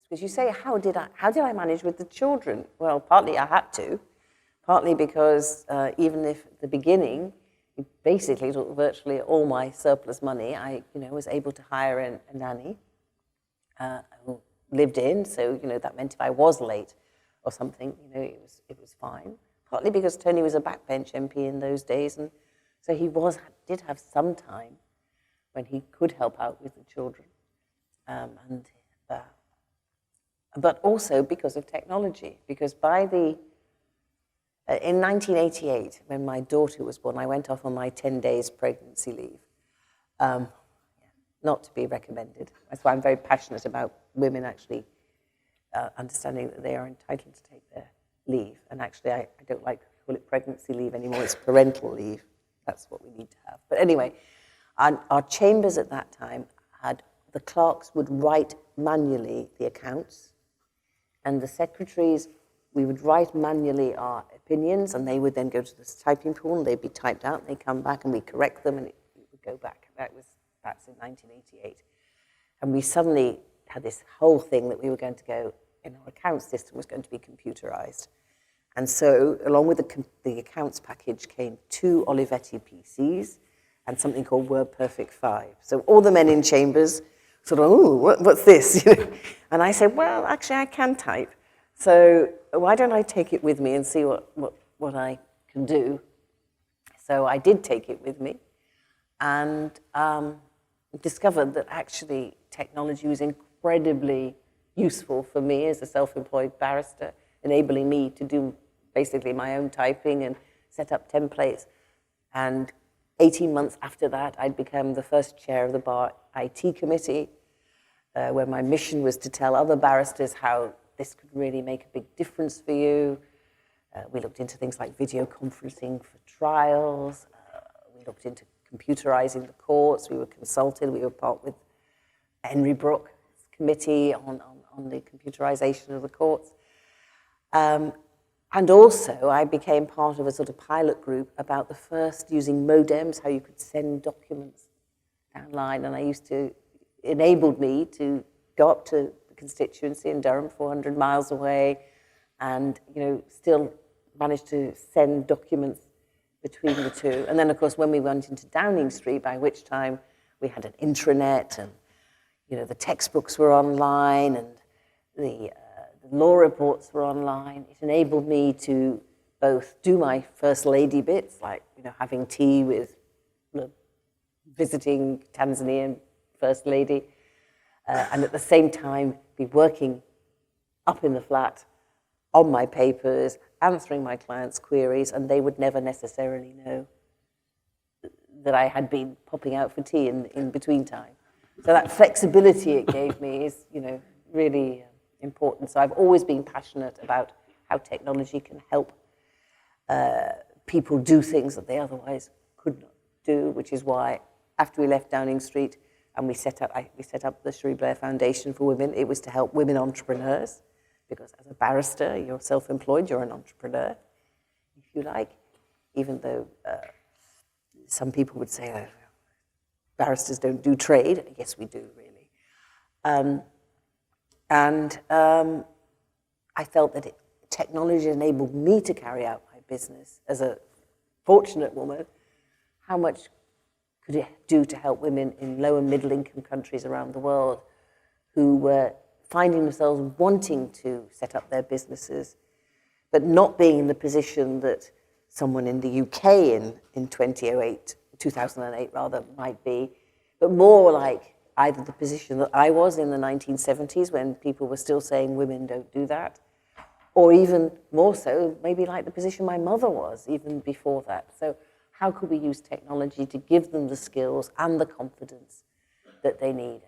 Because you say, how did I manage with the children? Well, partly I had to, partly because even if at the beginning, it basically took virtually all my surplus money, I was able to hire a nanny who lived in, so that meant if I was late or something, it was fine. Partly because Tony was a backbench MP in those days, and so he did have some time when he could help out with the children, but also because of technology. Because in 1988, when my daughter was born, I went off on my 10 days pregnancy leave. Not to be recommended. That's why I'm very passionate about women actually understanding that they are entitled to take their leave. And actually, I don't like to call it pregnancy leave anymore. It's parental leave. That's what we need to have. But anyway, our chambers at that time the clerks would write manually the accounts, and the secretaries, we would write manually our opinions, and they would then go to the typing pool, and they'd be typed out, and they'd come back, and we'd correct them, and it would go back. That's in 1988. And we suddenly had this whole thing that we were going to go, our account system was going to be computerized. And so, along with the accounts package came 2 Olivetti PCs and something called WordPerfect 5. So all the men in chambers sort of, oh, what's this? And I said, well, actually, I can type. So why don't I take it with me and see what I can do? So I did take it with me and discovered that actually technology was incredibly useful for me as a self-employed barrister, enabling me to do basically my own typing and set up templates. And 18 months after that, I'd become the first chair of the bar IT committee, where my mission was to tell other barristers how this could really make a big difference for you. We looked into things like video conferencing for trials. We looked into computerizing the courts. We were consulted. We were part with Henry Brook's committee on the computerization of the courts. And also, I became part of a sort of pilot group about the first using modems, how you could send documents downline. And enabled me to go up to the constituency in Durham, 400 miles away, and still managed to send documents between the two. And then, of course, when we went into Downing Street, by which time we had an intranet, and the textbooks were online, and the law reports were online. It enabled me to both do my first lady bits, like having tea with visiting Tanzanian First Lady, and at the same time be working up in the flat on my papers, answering my clients' queries, and they would never necessarily know that I had been popping out for tea in between time. So that flexibility it gave me is, really important. So I've always been passionate about how technology can help people do things that they otherwise could not do, which is why after we left Downing Street and we set up the Cherie Blair Foundation for Women, it was to help women entrepreneurs, because as a barrister, you're self-employed, you're an entrepreneur, if you like, even though some people would say, oh, barristers don't do trade. Yes, we do, really. I felt that technology enabled me to carry out my business as a fortunate woman. How much could it do to help women in low and middle income countries around the world who were finding themselves wanting to set up their businesses, but not being in the position that someone in the UK in 2008 rather, might be, but more like either the position that I was in the 1970s when people were still saying women don't do that, or even more so, maybe like the position my mother was even before that. So how could we use technology to give them the skills and the confidence that they need?